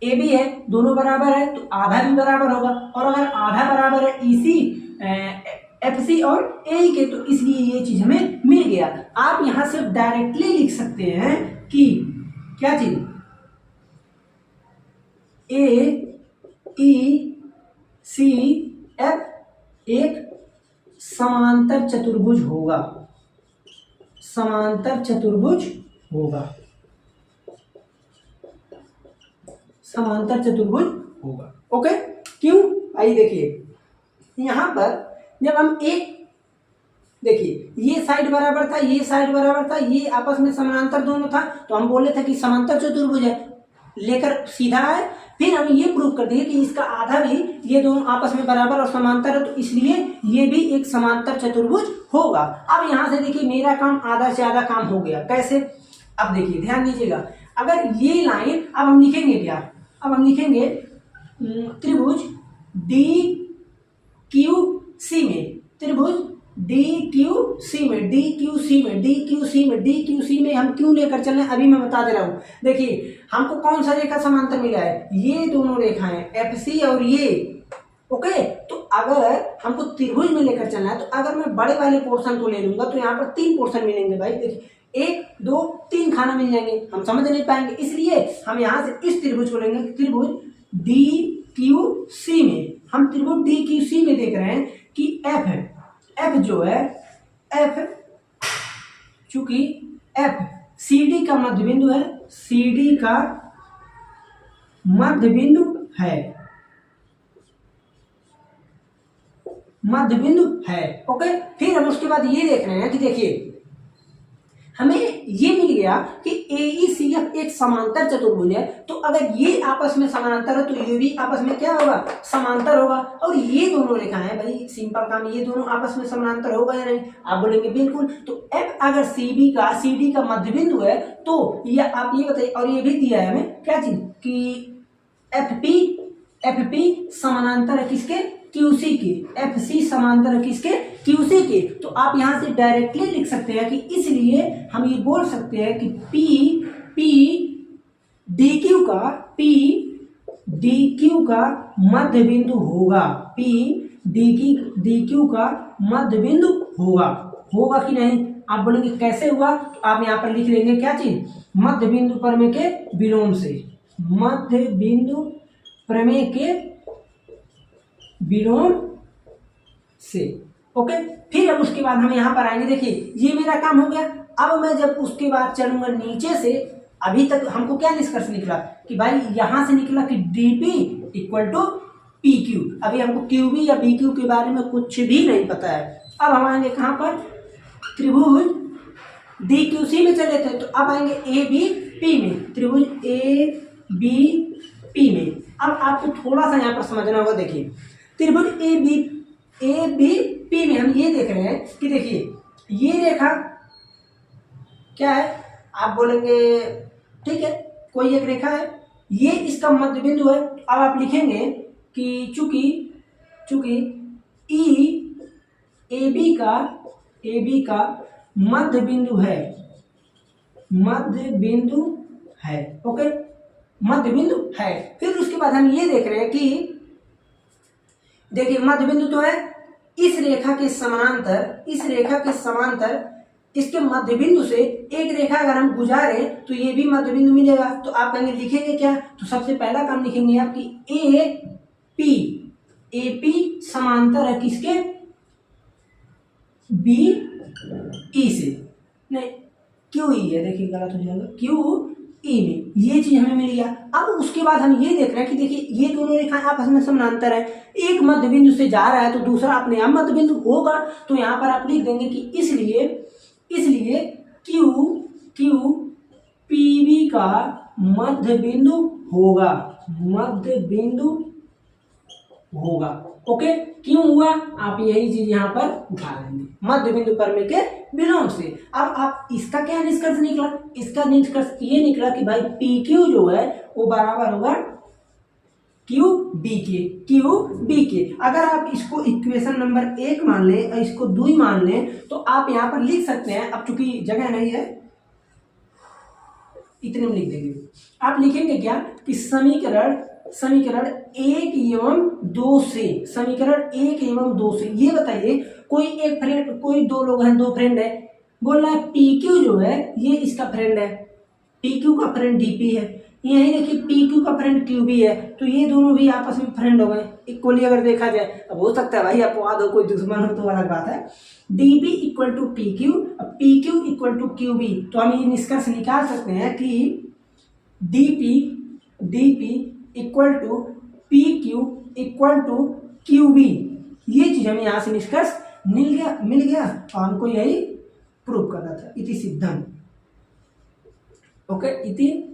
ए बी है, दोनों बराबर है तो आधा भी बराबर होगा, और अगर आधा बराबर है ई सी एफ सी और ए के, तो इसलिए ये चीज हमें मिल गया। आप यहां से डायरेक्टली लिख सकते हैं कि क्या चीज, ए ई सी एफ एक समांतर चतुर्भुज होगा, समांतर चतुर्भुज होगा। ओके, क्यों, आइए देखिए यहां पर जब हम एक, देखिए ये साइड बराबर था, ये साइड बराबर था, ये आपस में समानांतर दोनों था, तो हम बोले थे कि समांतर चतुर्भुज है, लेकर सीधा है। फिर हम ये प्रूव कर दिए कि इसका आधा भी, ये दोनों आपस में बराबर और समांतर है, तो इसलिए ये भी एक समांतर चतुर्भुज होगा। अब यहां से देखिए मेरा काम आधा से आधा काम हो गया। कैसे, अब देखिए ध्यान दीजिएगा, अगर ये लाइन, अब हम लिखेंगे क्या, अब हम लिखेंगे त्रिभुज डी क्यू सी में, त्रिभुज डी क्यू सी में हम क्यों लेकर चल रहे हैं अभी मैं बता दे रहा हूं। देखिए हमको कौन सा रेखा समांतर मिला है, ये दोनों रेखाएं एफ सी और ये। ओके, तो अगर हमको त्रिभुज में लेकर चलना है, तो अगर मैं बड़े वाले पोर्शन को ले लूंगा तो यहाँ पर 3 पोर्शन मिलेंगे भाई। देखिए 1 2 3 खाना मिल जाएंगे, हम समझ नहीं पाएंगे, इसलिए हम यहाँ से इस त्रिभुज को लेंगे, त्रिभुज डी क्यू सी में। हम त्रिभुज डी क्यू सी में देख रहे हैं कि एफ है, एफ जो है, एफ चूंकि एफ सी डी का मध्य बिंदु है, सी डी का मध्य बिंदु है, ओके। फिर हम उसके बाद ये देख रहे हैं कि देखिए हमें ये मिल गया कि AECF एक समांतर चतुर्भुज है, तो अगर ये आपस में समांतर है तो ये भी आपस में क्या होगा, समांतर होगा। और ये दोनों रेखाएं हैं भाई, सिंपल काम, ये दोनों आपस में समांतर होगा या नहीं, आप बोलेंगे बिल्कुल। तो F अगर CD का मध्य बिंदु है तो ये आप ये बताइए, और ये भी दिया है हमें क्या चीज कि FP समानांतर है किसके, QC के, FC समांतर है किसके, QC के। तो आप यहां से डायरेक्टली लिख सकते हैं कि इसलिए हम ये बोल सकते हैं कि P DQ का मध्य बिंदु होगा, P DQ का मध्य बिंदु होगा कि नहीं। आप बोलेंगे कैसे हुआ, तो आप यहाँ पर लिख लेंगे क्या चीज, मध्य बिंदु प्रमेय के विलोम से, मध्य बिंदु प्रमेय के विलोम से, ओके। फिर अब उसके बाद हम यहाँ पर आएंगे, देखिए ये मेरा काम हो गया। अब मैं जब उसके बाद चलूंगा नीचे से, अभी तक हमको क्या निष्कर्ष निकला कि भाई यहां से निकला कि DP इक्वल टू PQ। अभी हमको QB या BQ के बारे में कुछ भी नहीं पता है। अब हम आएंगे कहाँ पर, त्रिभुज DQC में चले थे, तो अब आएंगे ABP में, त्रिभुज ABP में। अब आपको थोड़ा सा यहाँ पर समझना होगा, देखिए त्रिभुज पी में हम ये देख रहे हैं कि देखिए ये रेखा क्या है, आप बोलेंगे ठीक है कोई एक रेखा है, ये इसका मध्य बिंदु है। अब आप लिखेंगे कि चूंकि ई ए बी का मध्य बिंदु है, ओके, मध्य बिंदु है। फिर उसके बाद हम ये देख रहे हैं कि देखिए मध्य बिंदु तो है इस रेखा के समांतर इसके मध्य बिंदु से एक रेखा अगर हम गुजारे तो ये भी मध्य बिंदु मिलेगा। तो आप कहेंगे लिखेंगे क्या, तो सबसे पहला काम लिखेंगे आपकी ए पी समांतर है किसके, बी ई से, नहीं क्यू ई है, देखिए गलत हो जाएगा, क्यू ई में ये चीज हमें मिल गया। अब उसके बाद हम ये देख रहे हैं कि देखिए ये दोनों रेखाएं आपस में समानांतर है, एक मध्य बिंदु से जा रहा है तो दूसरा अपने आप मध्य बिंदु होगा। तो यहाँ पर आप लिख देंगे कि इसलिए क्यू पीबी का मध्य बिंदु होगा, ओके। क्यों हुआ, आप यही चीज यहाँ पर उठा लेंगे मध्य बिंदु परमे के विलोम से। अब आप इसका क्या निष्कर्ष निकला, इसका निष्कर्ष ये निकला कि भाई पी क्यू जो है वो बराबर होगा क्यू बी के। अगर आप इसको इक्वेशन नंबर 1 मान लें और इसको 2 मान लें तो आप यहाँ पर लिख सकते हैं। अब चूंकि जगह नहीं है इतने में लिख देंगे, आप लिखेंगे क्या कि समीकरण 1 एवं 2 से, ये बताइए कोई दो लोग हैं, 2 फ्रेंड है, बोल रहा है पी क्यू जो है ये इसका फ्रेंड है, पी क्यू का फ्रेंड डीपी है, यही देखिए पी क्यू का फ्रेंड क्यू बी है, तो ये दोनों भी आपस में फ्रेंड हो गए इक्वली अगर देखा जाए। अब हो सकता है भाई अपवाद हो, कोई दुश्मन हो तो अलग बात है। D B equal to P Q, P Q equal to Q B, तो हम ये निष्कर्ष निकाल सकते हैं कि D P equal to P Q equal to Q B. ये चीज हमें यहाँ से निष्कर्ष मिल गया और हमको यही प्रूव करना था, इति सिद्धम, ओके, इति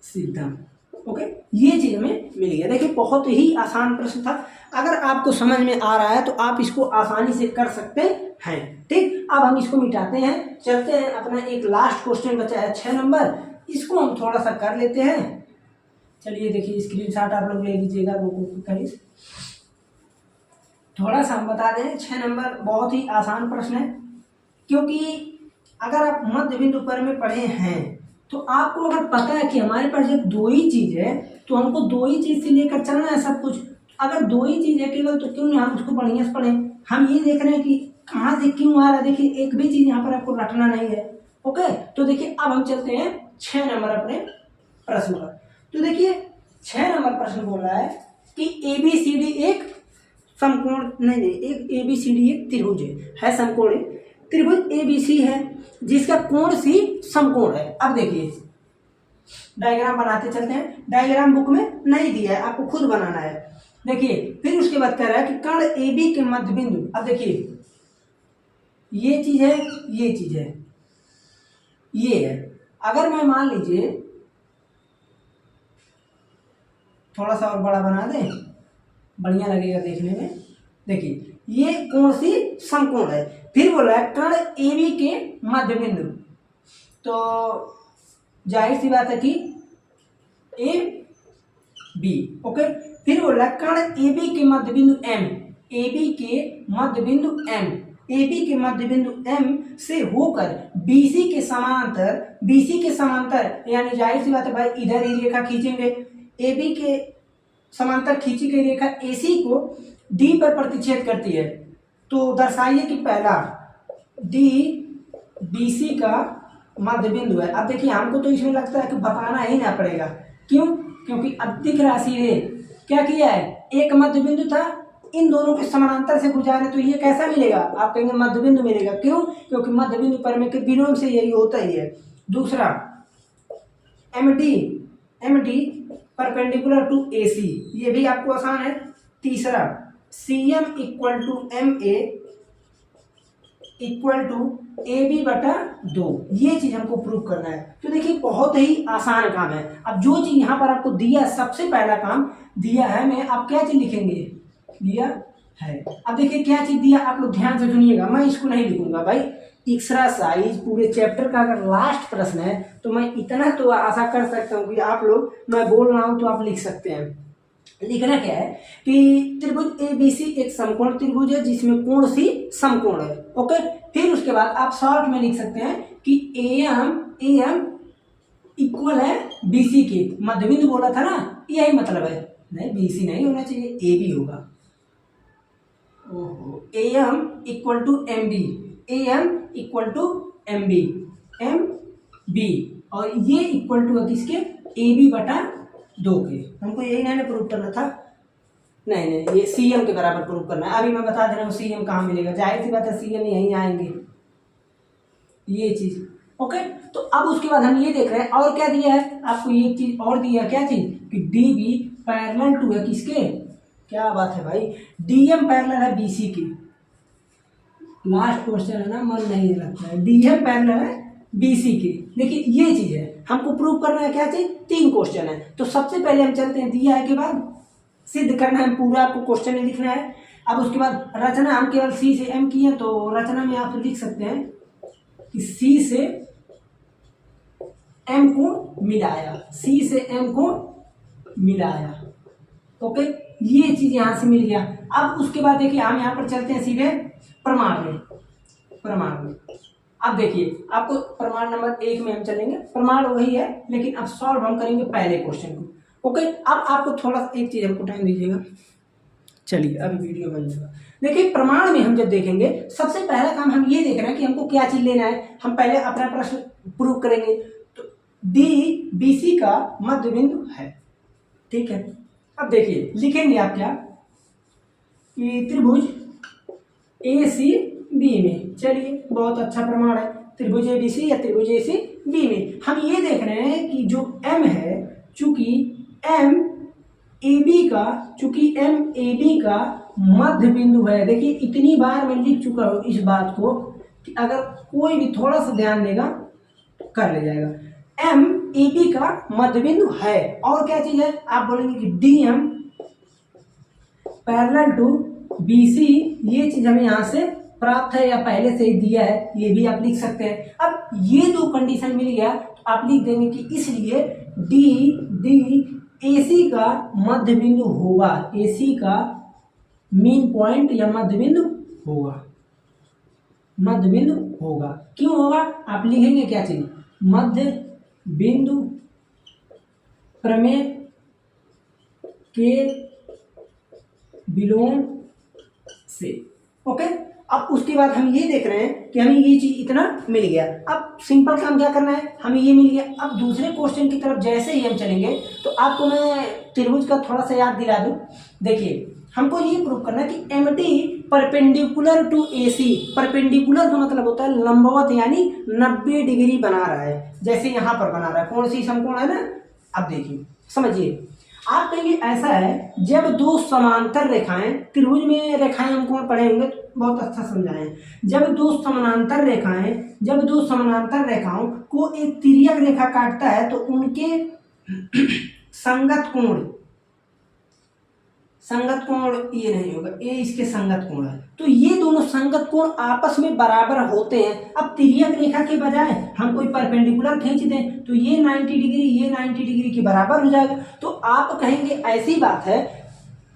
सिद्धम, ओके। ये चीज हमें मिल गया। देखिए बहुत ही आसान प्रश्न था, अगर आपको समझ में आ रहा है तो आप इसको आसानी से कर सकते हैं, ठीक। अब हम इसको मिटाते हैं, चलते हैं अपना एक लास्ट क्वेश्चन बचा है 6 नंबर, इसको हम थोड़ा सा कर लेते हैं। चलिए देखिए स्क्रीनशॉट आप लोग ले लीजिएगा, थोड़ा सा हम बता दें 6 नंबर बहुत ही आसान प्रश्न है, क्योंकि अगर आप मध्य बिंदु पर में पढ़े हैं तो आपको अगर पता है कि हमारे पास जब 2 ही चीज है तो हमको 2 ही चीज से लेकर चलना है सब कुछ। अगर 2 ही चीज है केवल तो क्यों नहीं हम उसको बढ़िया से पढ़ें। हम ये देख रहे हैं कि कहाँ से क्यों आ रहा है, देखिए एक भी चीज यहाँ पर आपको रटना नहीं है, ओके। तो देखिए अब हम चलते हैं 6 नंबर अपने प्रश्न पर। तो देखिए 6 नंबर प्रश्न बोल रहा है कि ABCD एक समकोण नहीं एक ABCD एक त्रिभुज है समकोण त्रिभुज ABC है जिसका कोण C समकोण है। अब देखिए डायग्राम बनाते चलते हैं, डायग्राम बुक में नहीं दिया है, आपको खुद बनाना है। देखिए फिर उसके बाद कह रहा है कि कर्ण AB के मध्य बिंदु, अब देखिए ये चीज है, ये चीज है, ये है। अगर मैं मान लीजिए थोड़ा सा और बड़ा बना दें, बढ़िया लगेगा देखने में। देखिए ये कोण सी समकोण है, फिर बोला है कर्ण AB के मध्य बिंदु, तो जाहिर सी बात है कि AB, ओके। फिर बोला है कर्ण AB के मध्य बिंदु M, AB के मध्य बिंदु M, AB के मध्य बिंदु M से होकर BC के समांतर, यानी जाहिर सी बात है भाई इधर ही रेखा खींचेंगे, AB के समांतर खींची गई रेखा AC को D पर प्रतिच्छेद करती है, तो दर्शाइए कि पहला D BC का मध्य बिंदु है। अब देखिए हमको तो इसमें लगता है कि बताना ही ना पड़ेगा, क्यों, क्योंकि अधिक राशि ने क्या किया है, एक मध्य बिंदु था, इन दोनों के समानांतर से गुजारे तो ये कैसा मिलेगा, आप कहेंगे मध्य बिंदु मिलेगा, क्यों, क्योंकि मध्य बिंदु परमे के विलोम से यही होता ही है। दूसरा MD परपेंडिकुलर टू AC, ये भी आपको आसान है। तीसरा CM equal to MA equal to AB/2, ये चीज हमको प्रूव करना है। तो देखिए बहुत ही आसान काम है। अब जो चीज यहाँ पर आपको दिया, सबसे पहला काम दिया है, मैं आप क्या चीज लिखेंगे, दिया है। अब देखिए क्या चीज दिया, आप लोग ध्यान से सुनिएगा, मैं इसको नहीं लिखूंगा भाई। एक्सरसाइज पूरे चैप्टर का अगर लास्ट प्रश्न है तो मैं इतना तो आशा कर सकता हूँ कि आप लोग, मैं बोल रहा हूँ तो आप लिख सकते हैं। लिखना क्या है कि त्रिभुज ABC एक समकोण त्रिभुज है जिसमें कोण सी समकोण है। ओके, फिर उसके बाद आप शॉर्ट में लिख सकते हैं कि AM इक्वल है BC के, मध्यबिंदु बोला था ना, यही मतलब है। नहीं, BC नहीं होना चाहिए, AB होगा। ओहो, AM equal to MB, AM equal to MB, MB, और ये इक्वल टू किसके, AB बटा 2 के। हमको यही नहीं प्रूव करना था, नहीं ये CM के बराबर प्रूव करना है। अभी मैं बता दे रहा हूँ CM कहाँ मिलेगा, जाहिर सी बात है CM यहीं आएंगे, ये चीज। ओके, तो अब उसके बाद हम ये देख रहे हैं और क्या दिया है आपको, ये चीज और दिया है, क्या चीज कि DB पैरेलल टू है किसके, क्या बात है भाई, DM पैरेलल है BC की। लास्ट क्वेश्चन है ना, मन नहीं लगता है, DM पैरेलल है BC की। देखिए ये चीज है, हमको प्रूव करना है क्या चीज, 3 क्वेश्चन है। तो सबसे पहले हम चलते हैं, दिया है के बाद सिद्ध करना है, पूरा आपको क्वेश्चन में लिखना है। अब उसके बाद रचना हम केवल C से M की है, तो रचना में आप लिख सकते हैं कि C से M को मिलाया, C से M को मिलाया। ओके, ये चीज यहां से मिल गया। अब उसके बाद देखिए हम यहाँ पर चलते हैं सीधे प्रमाण में। अब देखिए आपको प्रमाण नंबर 1 में हम चलेंगे, प्रमाण वही है लेकिन अब सॉल्व हम करेंगे पहले क्वेश्चन को। ओके, अब आपको थोड़ा सा एक चीज हमको टाइम दीजिएगा, चलिए अभी वीडियो बन जाएगा। देखिए प्रमाण में हम जब देखेंगे, सबसे पहला काम हम ये देख रहे हैं कि हमको क्या चीज लेना है। हम पहले अपना प्रश्न प्रूव करेंगे। तो DBC का मध्य बिंदु है, ठीक है। अब देखिए लिखेंगे आप क्या कि त्रिभुज ACB में, चलिए बहुत अच्छा प्रमाण है, त्रिभुज ABC या त्रिभुज ACB में हम ये देख रहे हैं कि जो M है, चूंकि MAB का मध्य बिंदु है। देखिए इतनी बार मैं लिख चुका हूं इस बात को कि अगर कोई भी थोड़ा सा ध्यान देगा कर ले जाएगा। MAB का मध्य बिंदु है, और क्या चीज है, आप बोलेंगे कि DM पैरेलल टू BC, ये चीज हमें यहां से प्राप्त है या पहले से ही दिया है, ये भी आप लिख सकते हैं। अब ये 2 कंडीशन मिल गया तो आप लिख देंगे कि इसलिए AC का मध्य बिंदु होगा, AC का मीन पॉइंट या मध्य बिंदु होगा। क्यों होगा, आप लिखेंगे क्या चीज, मध्य बिंदु प्रमेय के विलोम से। ओके, अब उसके बाद हम ये देख रहे हैं कि हमें ये चीज इतना मिल गया। अब सिंपल काम क्या करना है, हमें ये मिल गया। अब दूसरे क्वेश्चन की तरफ जैसे ही हम चलेंगे तो आपको मैं त्रिभुज का थोड़ा सा याद दिला दूं। देखिए हमको ये प्रूव करना है कि MD perpendicular to AC, perpendicular का मतलब होता है लंबवत, यानी 90 डिग्री बना रहा है, जैसे यहाँ पर बना रहा है, कौन सी समकोण है ना। अब देखिए समझिए, आप कहेंगे ऐसा है, जब 2 समांतर रेखाएं, त्रिभुज में रेखाएं हम कौन पढ़े होंगे, बहुत अच्छा समझाए हैं। जब दो समानांतर रेखाओं को एक तिर्यक रेखा काटता है तो उनके संगत कोण ये नहीं होगा, ये इसके संगत कोण है। तो ये दोनों संगत कोण आपस में बराबर होते हैं। अब तिर्यक रेखा के बजाय हम कोई परपेंडिकुलर खींच दें तो ये 90 डिग्री, ये 90 डिग्री के बराबर हो जाएगा। तो आप कहेंगे ऐसी बात है,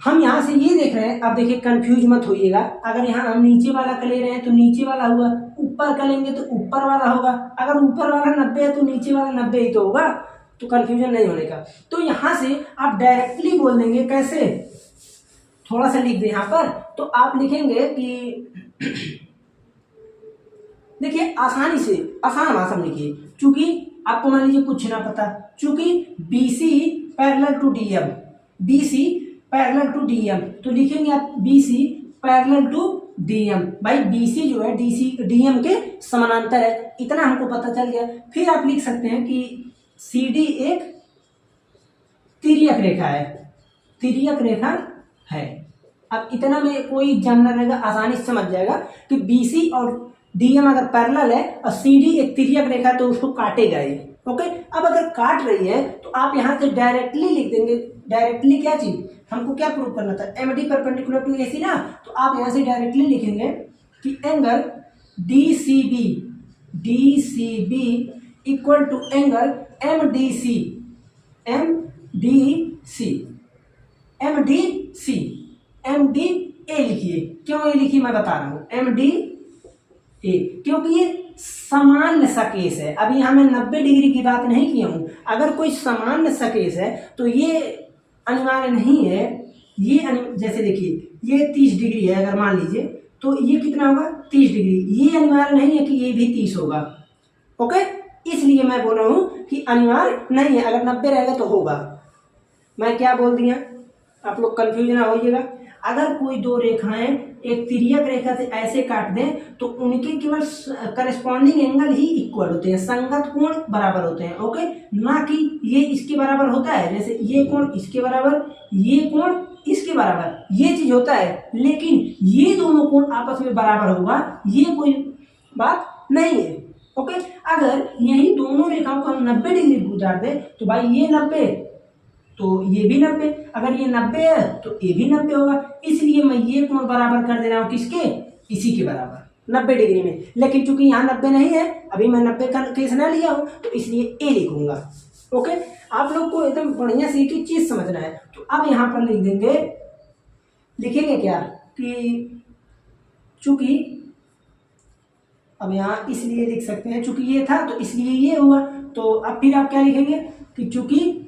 हम यहाँ से ये देख रहे हैं। अब देखिए कंफ्यूज मत होइएगा, अगर यहाँ हम नीचे वाला का ले रहे हैं तो नीचे वाला हुआ, ऊपर का लेंगे तो ऊपर वाला होगा। अगर ऊपर वाला 90 है तो नीचे वाला 90 ही तो होगा, तो कंफ्यूजन नहीं होने का। तो यहाँ से आप डायरेक्टली बोल देंगे, कैसे, थोड़ा सा लिख दे यहाँ पर, तो आप लिखेंगे कि देखिए आसानी से, आसान भाषा में लिखिए, चूंकि आपको मान लीजिए कुछ ना पता, चूंकि BC parallel to DM, BC parallel to DM, तो लिखेंगे आप BC पैरेलल टू DM। भाई BC जो है DM के समानांतर है, इतना हमको पता चल गया। फिर आप लिख सकते हैं कि CD एक तिर्यक रेखा है। अब इतना में कोई जानना रहेगा, आसानी से समझ जाएगा कि BC और DM अगर पैरेलल है और CD एक तिर्यक रेखा तो उसको काटेगा ये। ओके, अब अगर काट रही है तो आप यहाँ से डायरेक्टली लिख देंगे। डायरेक्टली क्या चीज, हमको क्या प्रूव करना था, MD परपेंडिकुलर टू AC ना, तो आप यहाँ से डायरेक्टली लिखेंगे कि angle D C B equal to angle M D C A लिखिए। क्यों ए लिखिए मैं बता रहा हूँ, एम डी ए, क्योंकि ये सामान्य सा केस है। अभी यहाँ मैं 90 डिग्री की बात नहीं किया हूँ। अगर कोई सामान्य सा केस है तो ये अनिवार्य नहीं है। ये जैसे देखिए ये 30 डिग्री है, अगर मान लीजिए तो ये कितना होगा 30 डिग्री। ये अनिवार्य नहीं है कि ये भी 30 होगा। ओके, इसलिए मैं बोल रहा हूँ कि अनिवार्य नहीं है। अगर 90 रहेगा तो होगा। मैं क्या बोल दिया, आप लोग कंफ्यूज ना होइएगा। अगर कोई दो रेखाएं एक तिर्यक रेखा से ऐसे काट दें तो उनके केवल करस्पॉन्डिंग एंगल ही इक्वल होते हैं, संगत कोण बराबर होते हैं। ओके, ना कि ये इसके बराबर होता है, जैसे ये कोण इसके बराबर, ये कोण इसके बराबर, ये चीज होता है। लेकिन ये दोनों कोण आपस में बराबर होगा, ये कोई बात नहीं है। ओके, अगर यही दोनों रेखाओं को हम 90 डिग्री गुजार दें तो भाई ये 90 तो ये भी 90, अगर ये 90 है तो ये भी 90 होगा। इसलिए मैं ये कोण बराबर कर दे रहा हूँ किसके, इसी के बराबर 90 डिग्री में। लेकिन चूंकि यहाँ 90 नहीं है, अभी मैं 90 का केस ना लिया हूँ, तो इसलिए ए लिखूंगा। ओके, आप लोग को एकदम बढ़िया से एक चीज समझना है। तो अब यहाँ पर लिख देंगे, लिखेंगे क्या कि चूंकि, अब यहाँ इसलिए लिख सकते हैं चूंकि ये था तो इसलिए ये हुआ। तो अब फिर आप क्या लिखेंगे कि चूंकि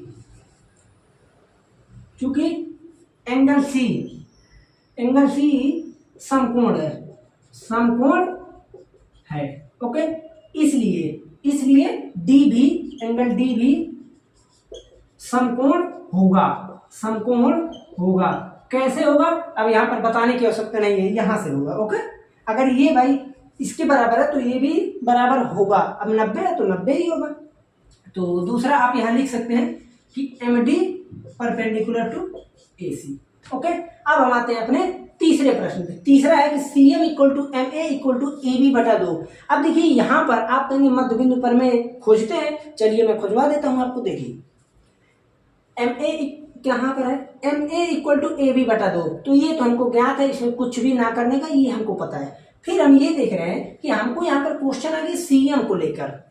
एंगल सी समकोण है। ओके, इसलिए एंगल डी भी समकोण होगा। कैसे होगा अब यहाँ पर बताने की आवश्यकता नहीं है, यहाँ से होगा। ओके, अगर ये भाई इसके बराबर है तो ये भी बराबर होगा। अब 90 है तो 90 ही होगा। तो दूसरा आप यहाँ लिख सकते हैं कि M D perpendicular to A C. Okay, अब हम आते हैं अपने तीसरे प्रश्न पे। तीसरा है कि C M equal to M A equal to A B बटा 2। अब देखिए यहाँ पर आप कहेंगे मध्य बिंदु पर में खोजते हैं, चलिए मैं खोजवा देता हूँ आपको। देखिए एम ए कहाँ पर है, M A equal to A B बटा 2, तो ये तो हमको ज्ञात है, इसमें कुछ भी ना करने का, ये हमको पता है। फिर हम ये देख रहे हैं कि हमको यहाँ पर क्वेश्चन आ गया सीएम को लेकर।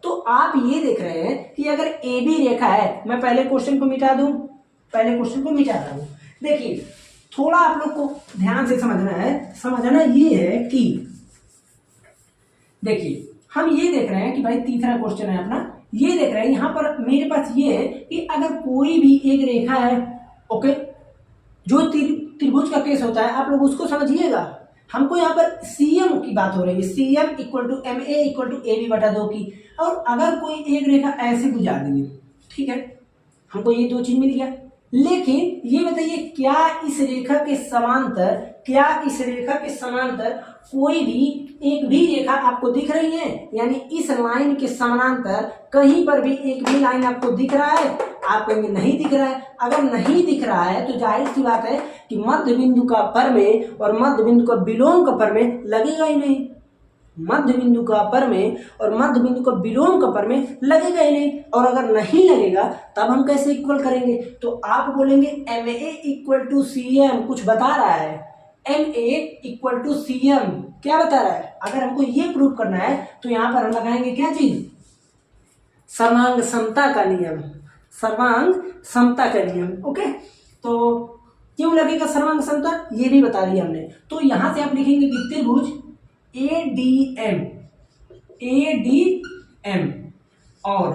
तो आप ये देख रहे हैं कि अगर ए बी रेखा है, मैं पहले क्वेश्चन को मिटा रहा हूं। देखिए थोड़ा आप लोग को ध्यान से समझना ये है कि देखिए हम ये देख रहे हैं कि भाई तीसरा क्वेश्चन है अपना, ये देख रहे हैं यहाँ पर मेरे पास ये है कि अगर कोई भी एक रेखा है, ओके, जो त्रिभुज का केस होता है, आप लोग उसको समझिएगा। हमको यहाँ पर सीएम की बात हो रही है, CM equal to M A equal to A B बटा 2 की। और अगर कोई एक रेखा ऐसे गुजार दी, ठीक है, हमको ये दो चीज मिल गया। लेकिन ये बताइए क्या इस रेखा के समांतर कोई भी एक भी रेखा आपको दिख रही है? यानी इस लाइन के समानांतर कहीं पर भी एक भी लाइन आपको दिख रहा है? आप कहेंगे नहीं दिख रहा है। अगर नहीं दिख रहा है तो जाहिर सी बात है कि मध्य बिंदु का पर में और मध्य बिंदु का विलोम का पर में लगेगा ही नहीं। मध्य बिंदु का पर में और मध्य बिंदु का विलोम का पर में लगेगा ही नहीं। और अगर नहीं लगेगा तब हम कैसे इक्वल करेंगे? तो आप बोलेंगे M A equal to C M, कुछ बता रहा है, M A equal to C M क्या बता रहा है? अगर हमको ये प्रूव करना है तो यहाँ पर हम लगाएंगे क्या चीज? सर्वांग समता का नियम। ओके, तो क्यों लगेगा सर्वांग समता, ये भी बता दिया हमने। तो यहां से आप लिखेंगे कि त्रिभुज ADM और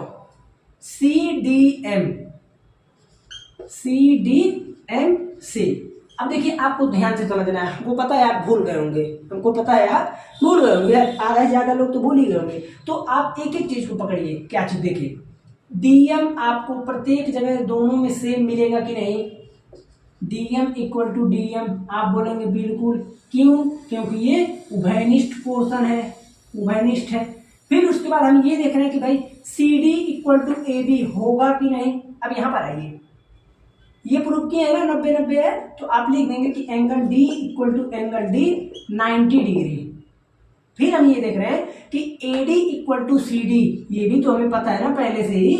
CDM से। अब देखिए आपको ध्यान से समझना है, हमको पता है आप भूल गए होंगे, आधा से ज्यादा लोग तो भूल ही गए होंगे। तो आप एक एक चीज को पकड़िए। क्या चीज? देखिए DM आपको प्रत्येक जगह दोनों में सेम मिलेगा कि नहीं? DM इक्वल टू DM आप बोलेंगे बिल्कुल। क्यों? क्योंकि ये उभयनिष्ठ पोर्शन है, उभयनिष्ठ है। फिर उसके बाद हम ये देख रहे हैं कि भाई CD इक्वल टू AB होगा कि नहीं। अब यहाँ पर आइए, ये प्रूफ किया है ना 90-90 है, तो आप लिख देंगे कि angle D equal to angle D 90 degree. फिर हम ये देख रहे हैं कि AD इक्वल टू CD, ये भी तो हमें पता है ना पहले से ही,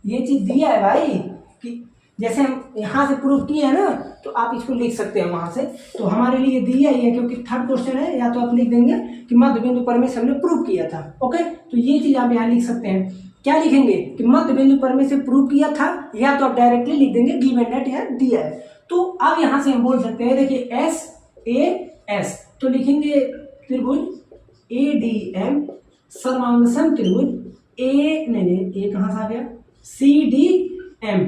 ये चीज दिया है भाई कि जैसे हम यहाँ से प्रूव किए हैं ना, तो आप इसको लिख सकते हैं वहाँ से। तो हमारे लिए दिया ही है, क्योंकि थर्ड क्वेश्चन है, या तो आप लिख देंगे कि मध्य बिंदु पर में से हमने प्रूव किया था। ओके, तो ये चीज़ आप यहाँ लिख सकते हैं। क्या लिखेंगे कि मध्य बिंदु पर में से प्रूव किया था, या तो आप डायरेक्टली लिख देंगे गिवन एट, या दिया है। तो अब यहाँ से हम बोल सकते हैं, देखिए एस ए एस, तो लिखेंगे त्रिभुज ए डी एम सर्वांग सम त्रिभुज ए, नहीं ए कहाँ से आ गया, सी डी एम,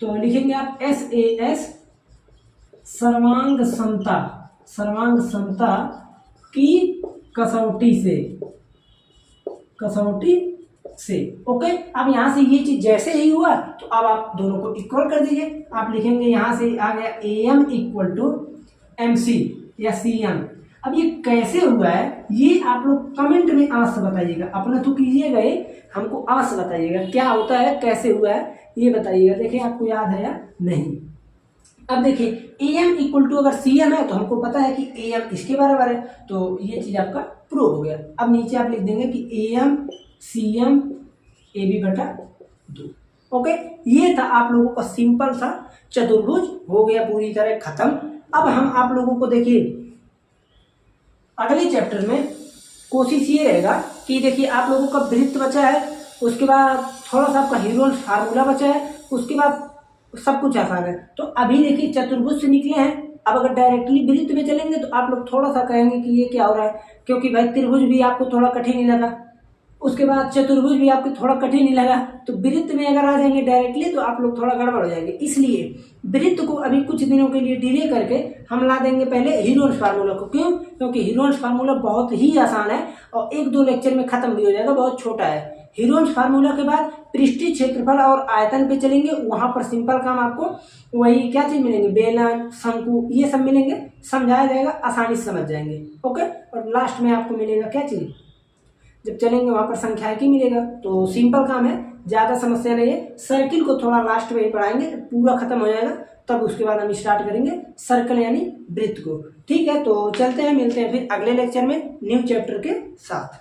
तो लिखेंगे आप एस ए एस सर्वांग समता की कसौटी से। ओके, अब यहाँ से ये चीज जैसे ही हुआ, तो अब आप दोनों को इक्वल कर दीजिए। आप लिखेंगे यहाँ से आ गया A M equal to M C या सी एम। अब ये कैसे हुआ है, ये आप लोग कमेंट में अवश्य बताइएगा, अपना तो कीजिएगा, ये हमको अवश्य बताइएगा क्या होता है, कैसे हुआ है, ये बताइएगा। देखिए आपको याद है या नहीं। अब देखिए ए एम इक्वल टू अगर सी एम है, तो हमको पता है कि ए एम इसके बराबर है, तो ये चीज आपका प्रूव हो गया। अब नीचे आप लिख देंगे कि A M C M A B बटा 2। ओके, ये था आप लोगों का सिंपल सा चतुर्भुज, हो गया पूरी तरह खत्म। अब हम आप लोगों को देखिए अगले चैप्टर में कोशिश ये रहेगा कि देखिए आप लोगों का वृत्त बचा है, उसके बाद थोड़ा सा आपका हीरोल्स फार्मूला बचा है, उसके बाद सब कुछ आसान है। तो अभी देखिए चतुर्भुज से निकले हैं, अब अगर डायरेक्टली वृत्त में चलेंगे तो आप लोग थोड़ा सा कहेंगे कि ये क्या हो रहा है, क्योंकि भाई त्रिभुज भी आपको थोड़ा कठिन ही लगा, उसके बाद चतुर्भुज भी आपको थोड़ा कठिन ही लगा, तो वृत्त में अगर आ जाएंगे डायरेक्टली तो आप लोग थोड़ा गड़बड़ हो जाएंगे। इसलिए वृत्त को अभी कुछ दिनों के लिए डिले करके हम ला देंगे पहले हीरोल्स फार्मूला को। क्यों? क्योंकि हीरोल्स फार्मूला बहुत ही आसान है और 1-2 लेक्चर में खत्म भी हो जाएगा, बहुत छोटा है। हीरोल्स फार्मूला के बाद पृष्ठीय क्षेत्रफल और आयतन पे चलेंगे, वहां पर सिंपल काम आपको वही क्या चीज मिलेंगे, बेलन, शंकु, ये सब मिलेंगे, समझाया जाएगा, आसानी से समझ जाएंगे। ओके, और लास्ट में आपको मिलेगा क्या चीज, जब चलेंगे वहां पर संख्याकी मिलेगा। तो सिंपल काम है, ज्यादा समस्या नहीं है। सर्किल को थोड़ा लास्ट में ही पढ़ाएंगे, पूरा खत्म हो जाएगा, तब उसके बाद हम स्टार्ट करेंगे सर्कल यानी वृत्त को। ठीक है, तो चलते हैं, मिलते हैं फिर अगले लेक्चर में न्यू चैप्टर के साथ।